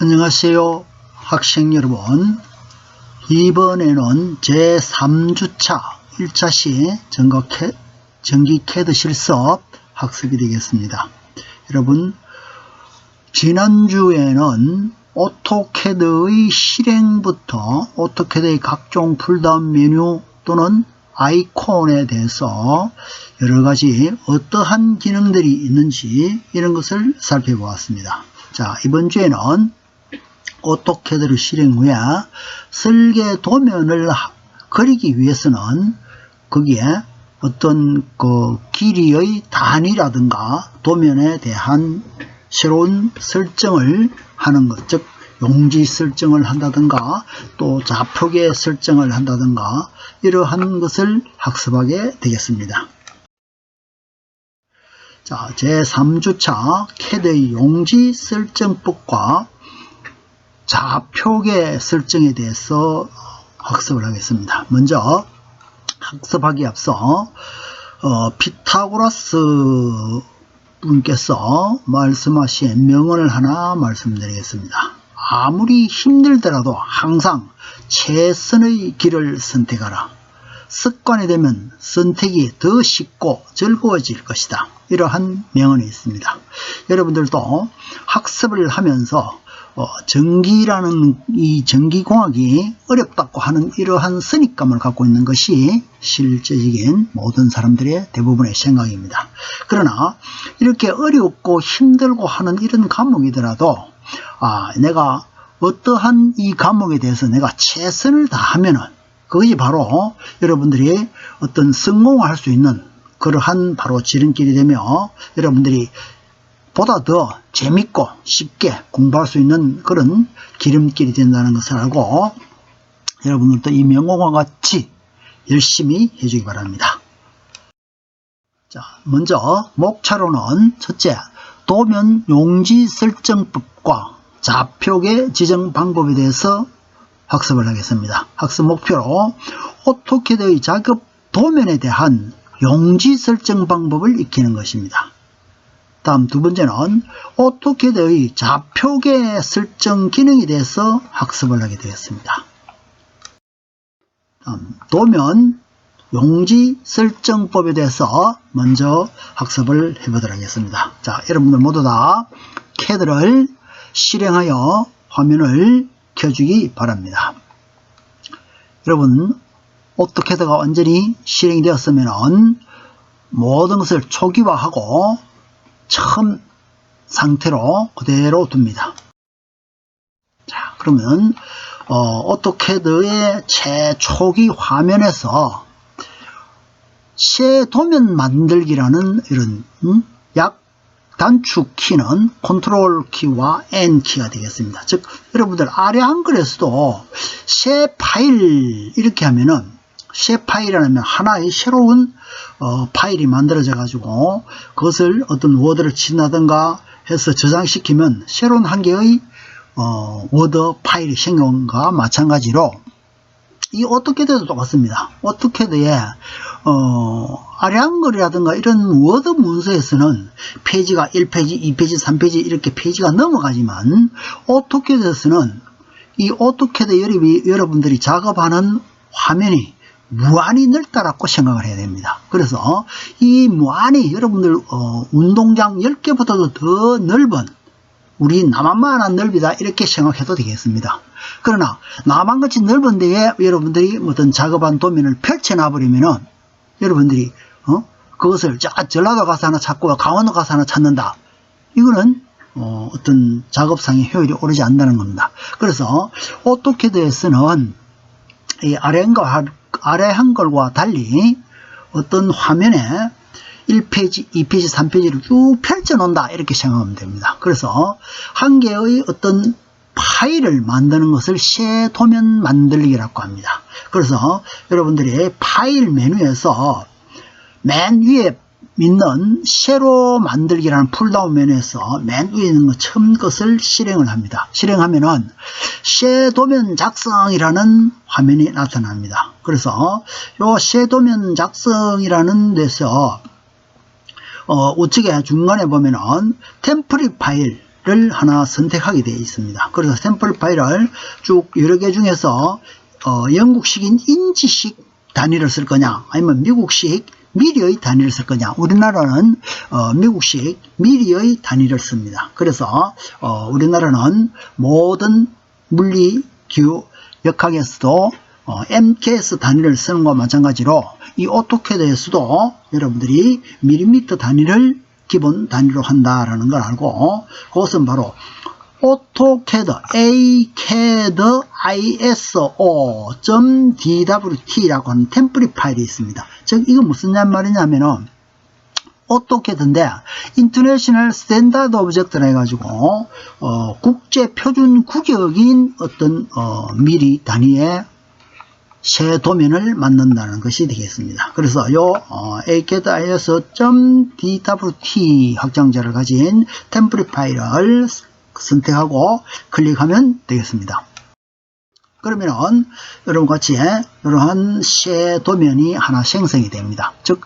안녕하세요 학생 여러분. 이번에는 제3주차 1차 시 전기 캐드 실습 학습이 되겠습니다. 여러분, 지난주에는 오토캐드의 실행부터 오토캐드의 각종 풀다운 메뉴 또는 아이콘에 대해서 여러가지 어떠한 기능들이 있는지 이런 것을 살펴보았습니다. 자, 이번 주에는 오토캐드를 실행 후에 설계 도면을 그리기 위해서는 거기에 어떤 길이의 단위라든가 도면에 대한 새로운 설정을 하는 것, 즉 용지 설정을 한다든가 또 좌표계 설정을 한다든가 이러한 것을 학습하게 되겠습니다. 자, 제3주차 캐드의 용지 설정법과 좌표계 설정에 대해서 학습을 하겠습니다. 먼저 학습하기 앞서 피타고라스 분께서 말씀하신 명언을 하나 말씀드리겠습니다. 아무리 힘들더라도 항상 최선의 길을 선택하라. 습관이 되면 선택이 더 쉽고 즐거워질 것이다. 이러한 명언이 있습니다. 여러분들도 학습을 하면서 전기라는 이 전기공학이 어렵다고 하는 이러한 선입감을 갖고 있는 것이 실제적인 모든 사람들의 대부분의 생각입니다. 그러나 이렇게 어렵고 힘들고 하는 이런 과목이더라도 내가 어떠한 이 과목에 대해서 내가 최선을 다하면은 그것이 바로 여러분들이 어떤 성공할 수 있는 그러한 바로 지름길이 되며 여러분들이 보다 더 재밌고 쉽게 공부할 수 있는 그런 기름길이 된다는 것을 알고 여러분들도 이 명언과 같이 열심히 해주기 바랍니다. 자, 먼저 목차로는 첫째, 도면 용지 설정법과 좌표계 지정 방법에 대해서 학습을 하겠습니다. 학습 목표로 오토캐드의 작업 도면에 대한 용지 설정 방법을 익히는 것입니다. 다음 두 번째는 오토캐드의 좌표계 설정 기능에 대해서 학습을 하게 되겠습니다. 다음 도면 용지 설정법에 대해서 먼저 학습을 해보도록 하겠습니다. 자, 여러분들 모두 다 캐드를 실행하여 화면을 켜주기 바랍니다. 여러분, 오토캐드가 완전히 실행이 되었으면 모든 것을 초기화하고 처음 상태로 그대로 둡니다. 자, 그러면 오토캐드의 최초기 화면에서 새 도면 만들기라는 이런 단축 키는 컨트롤 키와 N 키가 되겠습니다. 즉 여러분들 아래 한글에서도 새 파일 이렇게 하면은 새 파일이라면 하나의 새로운 파일이 만들어져 가지고 그것을 어떤 워드를 친다든가 해서 저장시키면 새로운 한 개의 워드 파일이 생긴 것과 마찬가지로 이 오토캐드도 똑같습니다. 오토캐드에 아래 한글이라든가 이런 워드 문서에서는 페이지가 1페이지, 2페이지, 3페이지 이렇게 페이지가 넘어가지만 오토캐드에서는 이 오토캐드 여러분들이 작업하는 화면이 무한히 넓다라고 생각을 해야 됩니다. 그래서 이 무한히 여러분들 운동장 10개보다도 더 넓은 우리 남한만한 넓이다 이렇게 생각해도 되겠습니다. 그러나 남한같이 넓은 데에 여러분들이 어떤 작업한 도면을 펼쳐놔 버리면은 여러분들이 그것을 전라도 가서 하나 찾고 강원도 가서 하나 찾는다. 이거는 어떤 작업상의 효율이 오르지 않는다는 겁니다. 그래서 오토캐드에서는 이 아래 한글과 달리 어떤 화면에 1페이지, 2페이지, 3페이지를 쭉 펼쳐 놓는다 이렇게 생각하면 됩니다. 그래서 한 개의 어떤 파일을 만드는 것을 새 도면 만들기라고 합니다. 그래서 여러분들이 파일 메뉴에서 맨 위에 있는 새로 만들기라는 풀다운 메뉴에서 맨 위에 있는 처음 것을 실행을 합니다. 실행하면은 새 도면 작성이라는 화면이 나타납니다. 그래서 요 새 도면 작성이라는 데서 우측에 중간에 보면은 템플릿 파일을 하나 선택하게 되어 있습니다. 그래서 샘플 파일을 쭉 여러 개 중에서 영국식인 인치식 단위를 쓸 거냐, 아니면 미국식 미리의 단위를 쓸 거냐. 우리나라는 미국식 미리의 단위를 씁니다. 그래서 우리나라는 모든 물리 기후 역학에서도 MKS 단위를 쓰는 것과 마찬가지로 이 오토캐드에서도 여러분들이 밀리미터 단위를 기본 단위로 한다라는 걸 알고, 그것은 바로 AutoCAD ACAD ISO.dwt라고 하는 템플릿 파일이 있습니다. 즉 이건 무슨 말이냐면은 AutoCAD인데 인터내셔널 스탠다드 오브젝트라 해가지고 국제 표준 구격인 어떤 미리 단위의 새 도면을 만든다는 것이 되겠습니다. 그래서 요 ACAD ISO.dwt 확장자를 가진 템플릿 파일을 선택하고 클릭하면 되겠습니다. 그러면은 여러분 같이 이러한 새 도면이 하나 생성이 됩니다. 즉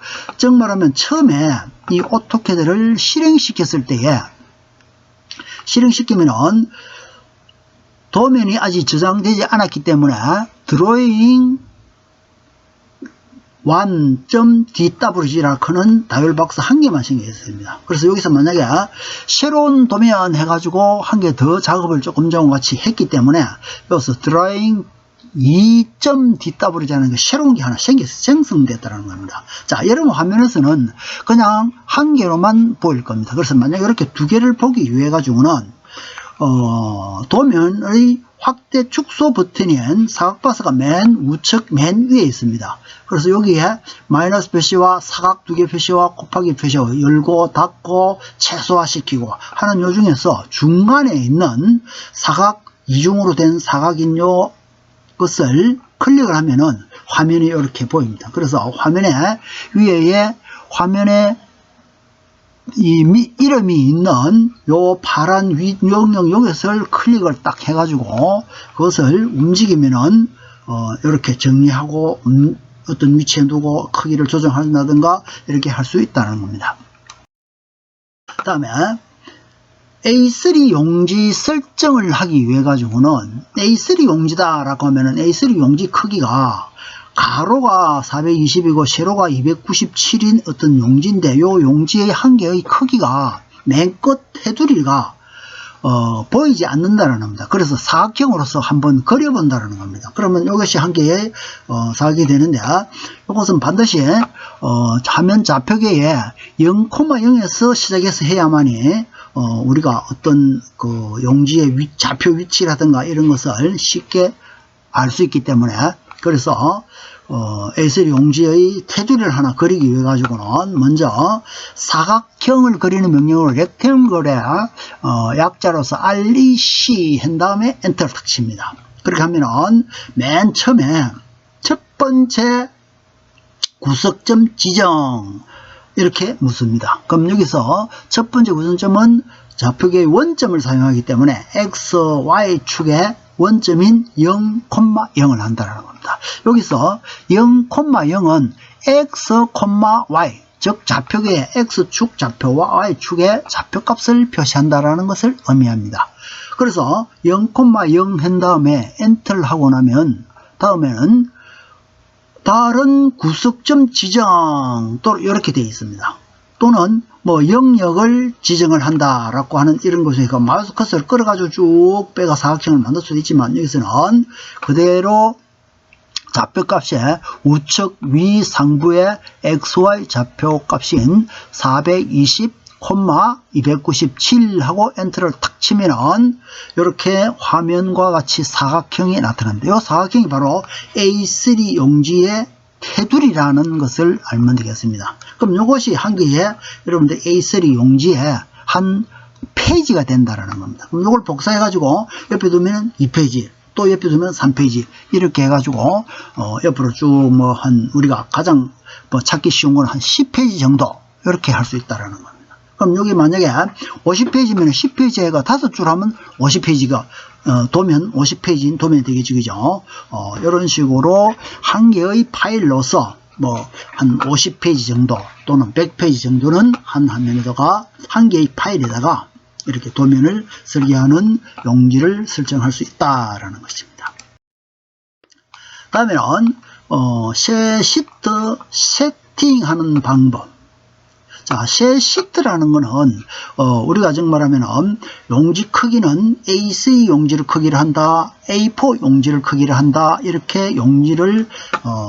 말하면 처음에 이 오토캐드를 실행시켰을 때에 실행시키면은 도면이 아직 저장되지 않았기 때문에 드로잉 1.dwg라고 하는 다이얼박스 한 개만 생겼습니다. 그래서 여기서 만약에 새로운 도면 해가지고 한 개 더 작업을 조금 전같이 했기 때문에 여기서 드로잉 2.dwg라는 게 새로운 게 하나 생성됐다는 겁니다. 자, 여러분 화면에서는 그냥 한 개로만 보일 겁니다. 그래서 만약에 이렇게 두 개를 보기 위해 가지고는 도면의 확대 축소 버튼인 사각바스가 맨 우측 맨 위에 있습니다. 그래서 여기에 마이너스 표시와 사각 두 개 표시와 곱하기 표시와 열고 닫고 최소화시키고 하는 요 중에서 중간에 있는 사각 이중으로 된 사각인 요 것을 클릭을 하면은 화면이 이렇게 보입니다. 그래서 화면에 위에 화면에 이름이 있는 요 파란 명령 요것을 클릭을 딱 해가지고 그것을 움직이면은 이렇게 정리하고 어떤 위치에 두고 크기를 조정한다든가 이렇게 할 수 있다는 겁니다. 그 다음에 A3 용지 설정을 하기 위해 가지고는 A3 용지다라고 하면은 A3 용지 크기가 가로가 420이고 세로가 297인 어떤 용지인데 요 용지의 한 개의 크기가 맨 끝 테두리가 보이지 않는다는 겁니다. 그래서 사각형으로서 한번 그려본다는 겁니다. 그러면 이것이 한 개의 사각이 되는데 이것은 반드시 화면 좌표계에 0,0에서 시작해서 해야만이 우리가 어떤 그 용지의 좌표 위치라든가 이런 것을 쉽게 알 수 있기 때문에 그래서 A3 용지의 테두리를 하나 그리기 위해 가지고는 먼저 사각형을 그리는 명령으로 렉탱글에 약자로서 REC 한 다음에 엔터를 탁 칩니다. 그렇게 하면은 맨 처음에 첫 번째 구석점 지정 이렇게 묻습니다. 그럼 여기서 첫 번째 구석점은 좌표계의 원점을 사용하기 때문에 X, Y 축에 원점인 0,0을 한다는 겁니다. 여기서 0,0은 X, Y, 즉 좌표계의 X축 좌표와 Y축의 좌표값을 표시한다는 것을 의미합니다. 그래서 0,0 한 다음에 엔터를 하고 나면 다음에는 다른 구석점 지정 또 이렇게 되어 있습니다. 또는 뭐 영역을 지정을 한다라고 하는 이런 것이니까 마우스 커서를 끌어가지고 쭉 빼가 사각형을 만들 수도 있지만 여기서는 그대로 좌표값의 우측 위 상부의 XY 좌표값인 420,297 하고 엔터를 탁 치면은 이렇게 화면과 같이 사각형이 나타납니다. 이 사각형이 바로 A3 용지의 테두리라는 것을 알면 되겠습니다. 그럼 이것이 한 개의 여러분들 A3 용지의 한 페이지가 된다라는 겁니다. 그럼 이걸 복사해 가지고 옆에 두면 2페이지 또 옆에 두면 3페이지 이렇게 해 가지고 옆으로 쭉 뭐 한 우리가 가장 뭐 찾기 쉬운 건 한 10페이지 정도 이렇게 할 수 있다라는 겁니다. 그럼 여기 만약에 50페이지면 10페이지가 5줄 하면 50페이지가 도면 50페이지인 도면이 되겠죠. 그죠? 이런 식으로 한 개의 파일로서 뭐 한 50페이지 정도 또는 100페이지 정도는 한 화면에다가 한 개의 파일에다가 이렇게 도면을 설계하는 용지를 설정할 수 있다라는 것입니다. 다음에는 새 시트 세팅하는 방법. 자, 새 시트라는 거는 우리가 정말하면 용지 크기는 A3 용지를 크기를 한다, A4 용지를 크기를 한다, 이렇게 용지를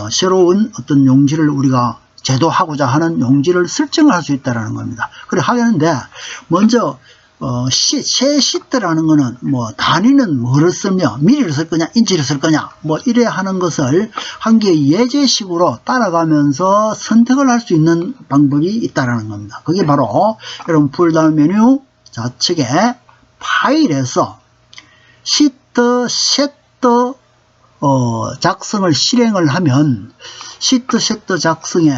새로운 어떤 용지를 우리가 제도하고자 하는 용지를 설정할 수 있다는 겁니다. 그래 하겠는데 먼저 새 시트라는 거는 뭐 단위는 뭐를 쓰며 미리를 쓸 거냐 인치를 쓸 거냐 뭐 이래 하는 것을 한 개의 예제식으로 따라가면서 선택을 할 수 있는 방법이 있다라는 겁니다. 그게 바로 여러분 풀다운 메뉴 좌측에 파일에서 시트 세트 작성을 실행을 하면 시트 세트 작성의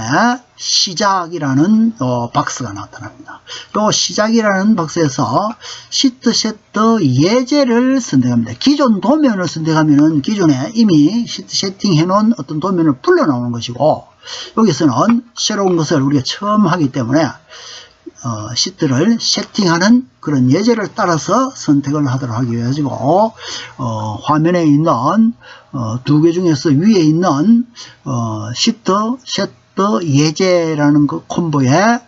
시작이라는 박스가 나타납니다. 이 시작이라는 박스에서 시트 세트 예제를 선택합니다. 기존 도면을 선택하면 기존에 이미 시트 세팅해 놓은 어떤 도면을 불러 나오는 것이고, 여기서는 새로운 것을 우리가 처음 하기 때문에 시트를 세팅하는 그런 예제를 따라서 선택을 하도록 하기 위해서 화면에 있는 두 개 중에서 위에 있는 시트 세트 예제라는 그 콤보에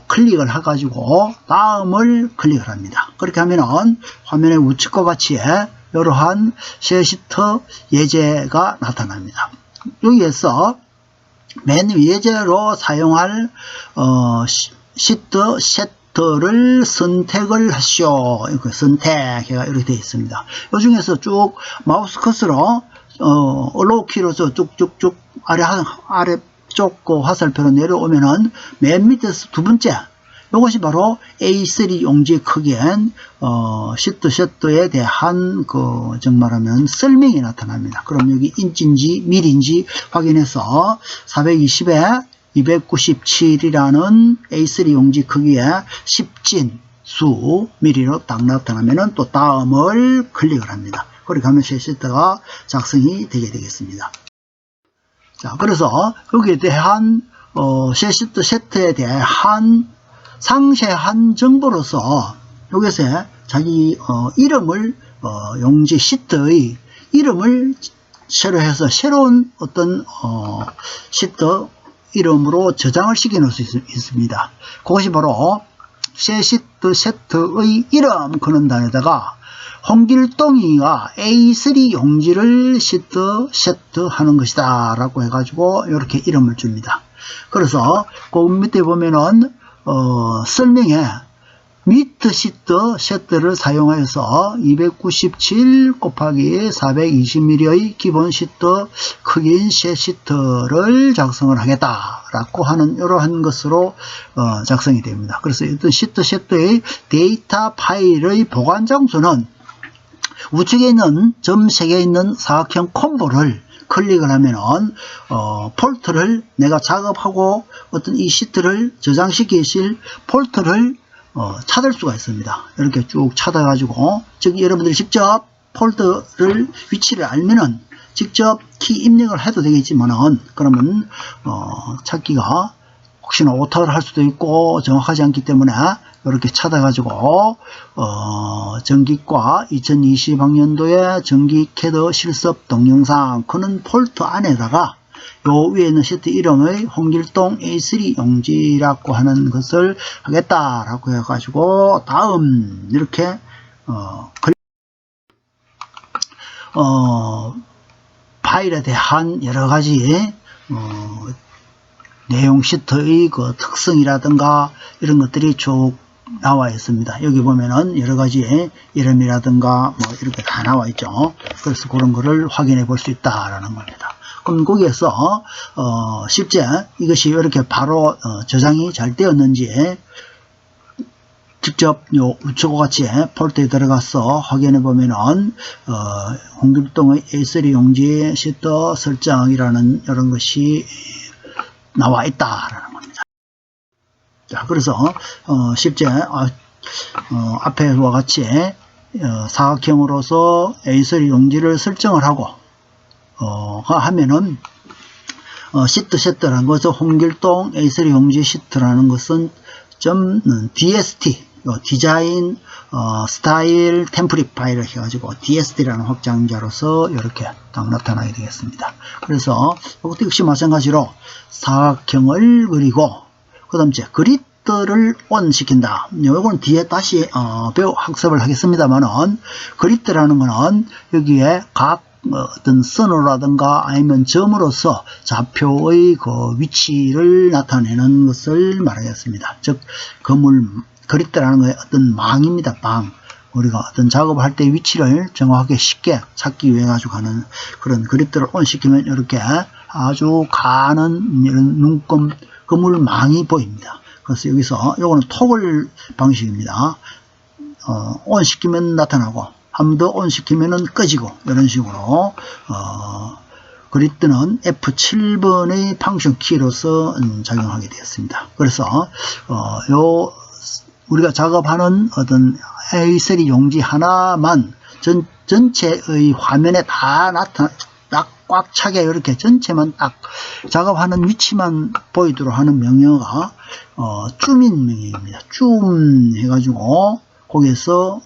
클릭을 해가지고 다음을 클릭을 합니다. 그렇게 하면은 화면의 우측과 같이 이러한 새 시트 예제가 나타납니다. 여기에서 맨 예제로 사용할 시트 세트를 선택을 하시오. 선택해가 이렇게 되어 있습니다. 이 중에서 쭉 마우스 커서로 얼로우 키로서 쭉쭉쭉 아래쪽 그 화살표로 내려오면은 맨 밑에서 두 번째, 이것이 바로 A3 용지의 크기엔 시트 세트에 대한 그 정말하면 설명이 나타납니다. 그럼 여기 인치인지 밀인지 확인해서 420에 297이라는 A3 용지 크기의 10진 수 미리로 딱 나타나면은 또 다음을 클릭을 합니다. 그렇게 하면 새 시트가 작성이 되게 되겠습니다. 자, 그래서 여기에 대한 새 시트 세트에 대한 상세한 정보로서 여기서 자기 이름을 용지 시트의 이름을 새로 해서 새로운 어떤 시트 이름으로 저장을 시켜 놓을 수 있습니다. 그것이 바로 새 시트 세트의 이름 그는 단에다가 홍길동이가 A3 용지를 시트 세트 하는 것이다 라고 해가지고 이렇게 이름을 줍니다. 그래서 그 밑에 보면은 설명에 미트 시트 세트를 사용하여서 297 곱하기 420mm의 기본 시트 크기인 새 시트를 작성을 하겠다라고 하는 이러한 것으로 작성이 됩니다. 그래서 어떤 시트 세트의 데이터 파일의 보관 장소는 우측에 있는 점 3개 있는 사각형 콤보를 클릭을 하면은 폴더를 내가 작업하고 어떤 이 시트를 저장시키실 폴더를 찾을 수가 있습니다. 이렇게 쭉 찾아가지고, 즉 여러분들이 직접 폴더를 위치를 알면은 직접 키 입력을 해도 되겠지만은 그러면 찾기가 혹시나 오타를 할 수도 있고 정확하지 않기 때문에 이렇게 찾아가지고 전기과 2020학년도에 전기 캐드 실습 동영상 그는 폴더 안에다가 요 위에 있는 시트 이름의 홍길동 A3 용지라고 하는 것을 하겠다라고 해가지고 다음 이렇게 파일에 대한 여러가지 내용 시트의 그 특성이라든가 이런 것들이 쭉 나와 있습니다. 여기 보면은 여러가지 이름이라든가 뭐 이렇게 다 나와 있죠. 그래서 그런 거를 확인해 볼 수 있다라는 겁니다. 그럼 거기에서 실제 이것이 이렇게 바로 저장이 잘 되었는지 직접 요 우측과 같이 폴더에 들어가서 확인해 보면은 홍길동의 A3 용지 시트 설정이라는 이런 것이 나와 있다라는 겁니다. 자, 그래서 실제 앞에와 같이 사각형으로서 A3 용지를 설정을 하고 하면은 시트 세트라는 것은 홍길동 A3 용지 시트라는 것은 .dst 요 디자인, 스타일, 템플릿 파일을 해가지고 DSD라는 확장자로서 이렇게 딱 나타나게 되겠습니다. 그래서 이것도 역시 마찬가지로 사각형을 그리고 그 다음 이제 그리드를 온 시킨다. 요건 뒤에 다시 학습을 하겠습니다만은 그리드라는 거는 여기에 각 어떤 선호라든가 아니면 점으로서 좌표의 그 위치를 나타내는 것을 말하겠습니다. 즉 그리드라는 것의 어떤 망입니다. 망. 우리가 어떤 작업을 할 때 위치를 정확하게 쉽게 찾기 위해 가지고 하는 그런 그리드를 온시키면 이렇게 아주 가는 이런 그물망이 보입니다. 그래서 여기서 요거는 토글 방식입니다. 온시키면 나타나고 한 번 더 온시키면은 꺼지고 이런 식으로 그리드는 F7번의 펑션 키로서 작용하게 되었습니다. 그래서 우리가 작업하는 어떤 A3 용지 하나만 전체의 화면에 다 꽉 차게 이렇게 전체만 딱 작업하는 위치만 보이도록 하는 명령어가 줌인 명령입니다. 줌 해가지고 거기에서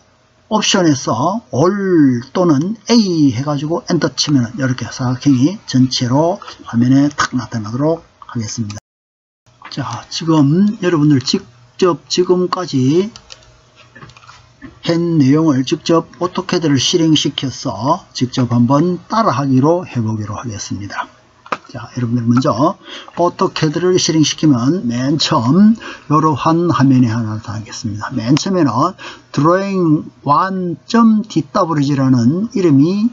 옵션에서 all 또는 A 해가지고 엔터 치면 이렇게 사각형이 전체로 화면에 탁 나타나도록 하겠습니다. 자, 지금 여러분들 직접 지금까지 한 내용을 직접 오토캐드를 실행시켜서 직접 한번 따라하기로 해보기로 하겠습니다. 자, 여러분들 먼저 오토캐드를 실행시키면 맨 처음 이러한 화면이 하나 나타나겠습니다. 맨 처음에는 drawing1.dwg라는 이름이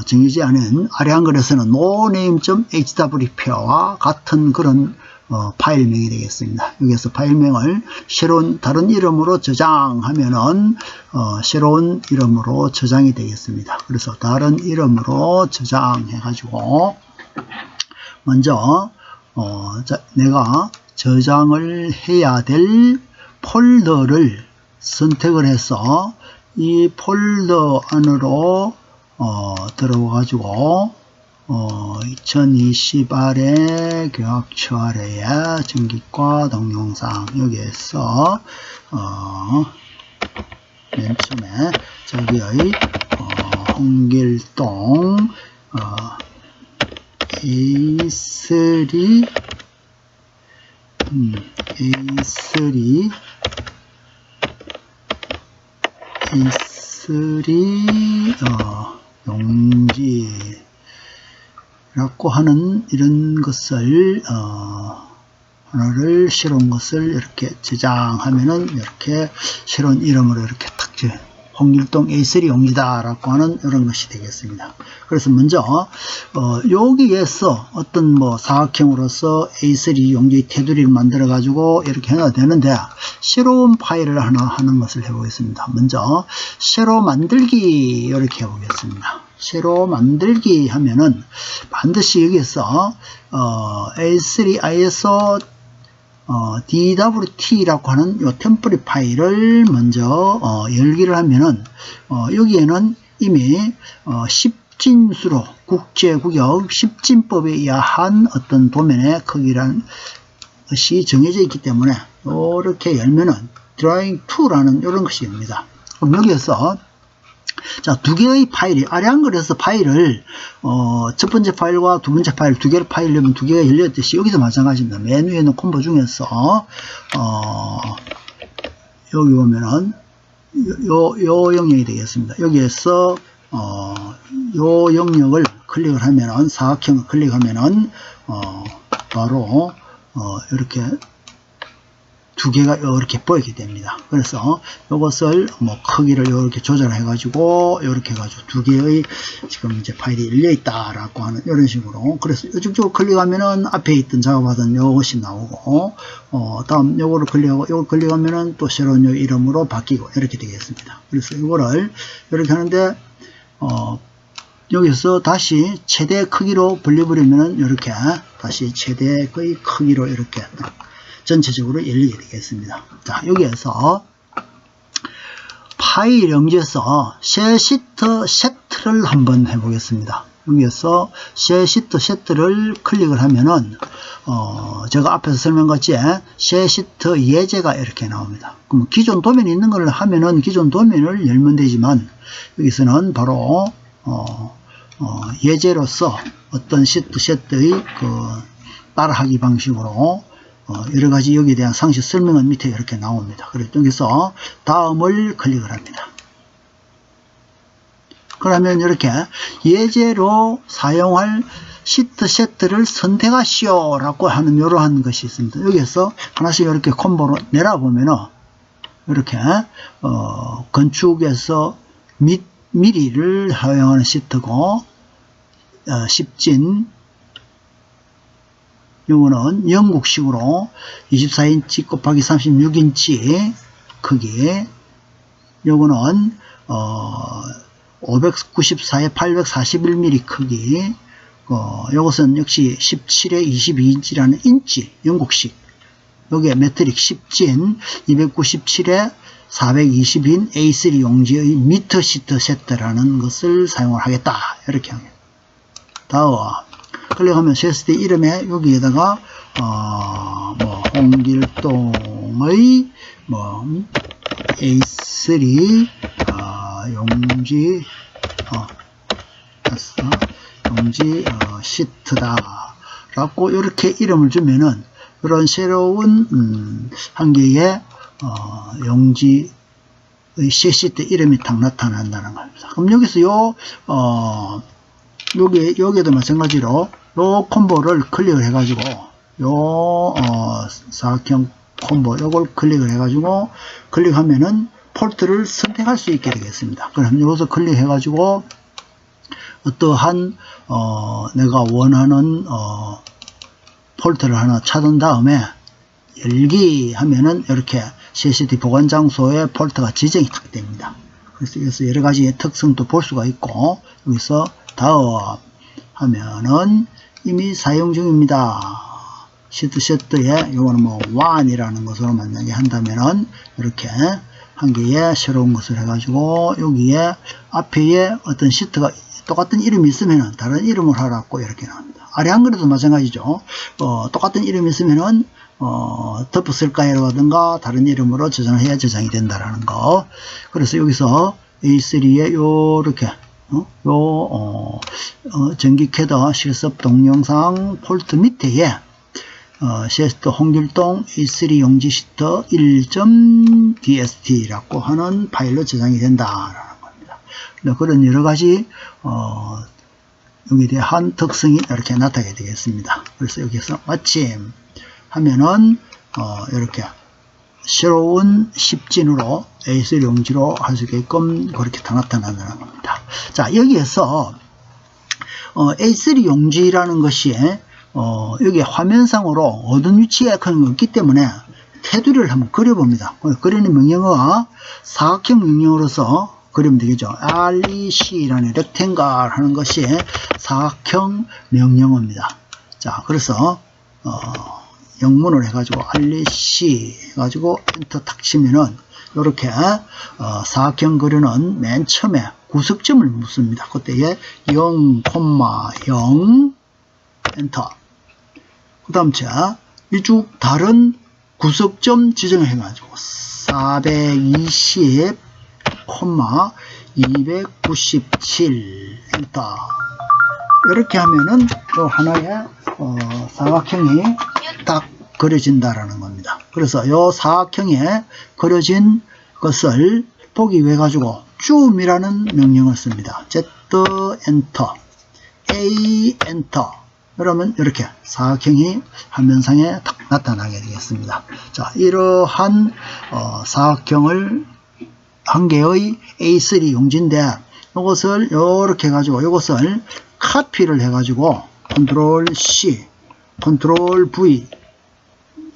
정해지지 않은 아래 한글에서는 noname.hwp와 같은 그런 파일명이 되겠습니다. 여기서 파일명을 새로운 다른 이름으로 저장하면은 새로운 이름으로 저장이 되겠습니다. 그래서 다른 이름으로 저장해 가지고 먼저 내가 저장을 해야 될 폴더를 선택을 해서 이 폴더 안으로 들어가 가지고 2020 교학초 아래에 전기과 동영상 여기에서 맨 처음에 저기의 홍길동 A3 용지 라고 하는 이런 것을 하나를 새로운 것을 이렇게 저장하면은 이렇게 새로운 이름으로 이렇게 탁 홍길동 A3 용지다 라고 하는 이런 것이 되겠습니다. 그래서 먼저 여기에서 어떤 사각형으로서 A3 용지 테두리를 만들어 가지고 이렇게 해야 되는데 새로운 파일을 하나 하는 것을 해보겠습니다. 먼저 새로 만들기 이렇게 해보겠습니다. 새로 만들기 하면은 반드시 여기에서 A3 ISO DWT라고 하는 요 템플릿 파일을 먼저 열기를 하면은 여기에는 이미 10진수로 국제구역 10진법에 의한 어떤 도면의 크기라는 것이 정해져 있기 때문에 이렇게 열면은 드라잉 2라는 이런 것이 됩니다. 그럼 여기에서 자, 두 개의 파일이 아래 한글에서 파일을 첫 번째 파일과 두 번째 파일 두 개를 파일 내면 두 개가 열렸듯이 여기도 마찬가지입니다. 맨 위에 있는 콤보 중에서 여기 보면은 요 영역이 되겠습니다. 여기에서 요 영역을 클릭을 하면은 사각형을 클릭하면은 바로 이렇게 두 개가 이렇게 보이게 됩니다. 그래서 이것을 크기를 이렇게 조절해 가지고 이렇게 해가지고 두 개의 지금 이제 파일이 열려 있다라고 하는 이런 식으로. 그래서 이쪽으로 클릭하면은 앞에 있던 작업하던 이것이 나오고 다음 요거를 클릭하고 요걸 클릭하면은 또 새로운 요 이름으로 바뀌고 이렇게 되겠습니다. 그래서 이거를 이렇게 하는데 여기서 다시 최대 크기로 벌려버리면은 이렇게 다시 최대의 크기로 이렇게 전체적으로 열리게 되겠습니다. 자, 여기에서 파일 영지에서 새 시트 세트를 한번 해보겠습니다. 여기에서 새 시트 세트를 클릭을 하면은 제가 앞에서 설명같이 새 시트 예제가 이렇게 나옵니다. 그럼 기존 도면이 있는 걸 하면은 기존 도면을 열면 되지만 여기서는 바로 예제로서 어떤 시트 세트의 그 따라하기 방식으로 여러가지 여기에 대한 상시 설명은 밑에 이렇게 나옵니다. 그래서 여기서 다음을 클릭을 합니다. 그러면 이렇게 예제로 사용할 시트 세트를 선택하시오 라고 하는 이러한 것이 있습니다. 여기에서 하나씩 이렇게 콤보로 내려보면은 이렇게 건축에서 미리를 사용하는 시트고 10진 요거는 영국식으로 24인치 곱하기 36인치 크기, 요거는 594에 841mm 크기, 요것은 역시 17에 22인치라는 인치 영국식, 여기에 메트릭 10진 297에 420인 A3 용지의 미터 시트 세트라는 것을 사용을 하겠다 이렇게 합니다. 다음 클릭하면 CSD 이름에 여기에다가 뭐 홍길동의 뭐 A3 용지 용지 시트다 라고 이렇게 이름을 주면은 그런 새로운 한 개의 용지의 시트 이름이 딱 나타난다는 겁니다. 그럼 여기서 여기에도 마찬가지로 요 콤보를 클릭을 해가지고 사각형 콤보 요걸 클릭을 해가지고 클릭하면은 폴트를 선택할 수 있게 되겠습니다. 그럼 여기서 클릭해가지고 어떠한 내가 원하는 폴트를 하나 찾은 다음에 열기 하면은 이렇게 CCD 보관 장소에 폴트가 지정이 딱 됩니다. 그래서 여기서 여러 가지 특성도 볼 수가 있고 여기서 다음 하면은 이미 사용 중입니다. 시트 세트에 요거는 뭐 1이라는 것으로 만약에 한다면은 이렇게 한 개의 새로운 것을 해가지고 여기에 앞에 어떤 시트가 똑같은 이름이 있으면은 다른 이름을 하라고 이렇게 나옵니다. 아래 한글에도 마찬가지죠. 똑같은 이름이 있으면은 덮었을까요? 라든가 다른 이름으로 저장을 해야 저장이 된다라는 거. 그래서 여기서 A3에 요렇게 전기 캐더 실습 동영상 폴트 밑에에 시트 홍길동 A3 용지 시트 1.dst라고 하는 파일로 저장이 된다라는 겁니다. 그런 여러 가지 여기에 대한 특성이 이렇게 나타나게 되겠습니다. 그래서 여기서 마침 하면은 이렇게 새로운 10진으로 A3 용지로 할 수 있게끔 그렇게 다 나타난다는 겁니다. 자, 여기에서 A3 용지라는 것이 여기 화면상으로 어떤 위치에 없기 때문에 테두리를 한번 그려봅니다. 그리는 명령어가 사각형 명령어로서 그리면 되겠죠. REC라는 렉탱글 하는 것이 사각형 명령어입니다. 자, 그래서 영문을 해가지고 REC 해가지고 엔터 탁 치면은 이렇게 사각형 그려는 맨 처음에 구석점을 묻습니다. 그때에 0, 0 엔터. 그 다음 이쪽 다른 구석점 지정을 해가지고 420, 297 엔터. 이렇게 하면은 또 하나의 사각형이 딱 그려진다라는 겁니다. 그래서 이 사각형에 그려진 것을 보기 위해 가지고 줌이라는 명령을 씁니다. Z 엔터, A 엔터. 그러면 이렇게 사각형이 화면상에 딱 나타나게 되겠습니다. 자, 이러한 사각형을 한 개의 A3 용지인데 이것을 이렇게 해가지고 이것을 카피를 해가지고 컨트롤 C, 컨트롤 V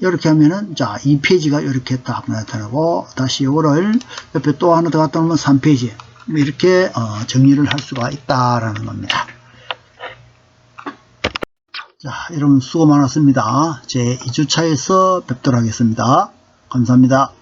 이렇게 하면은 자, 2페이지가 이렇게 딱 나타나고 다시 이거를 옆에 또 하나 더 갖다 놓으면 3페이지 이렇게 정리를 할 수가 있다라는 겁니다. 자, 여러분 수고 많았습니다. 제 2주차에서 뵙도록 하겠습니다. 감사합니다.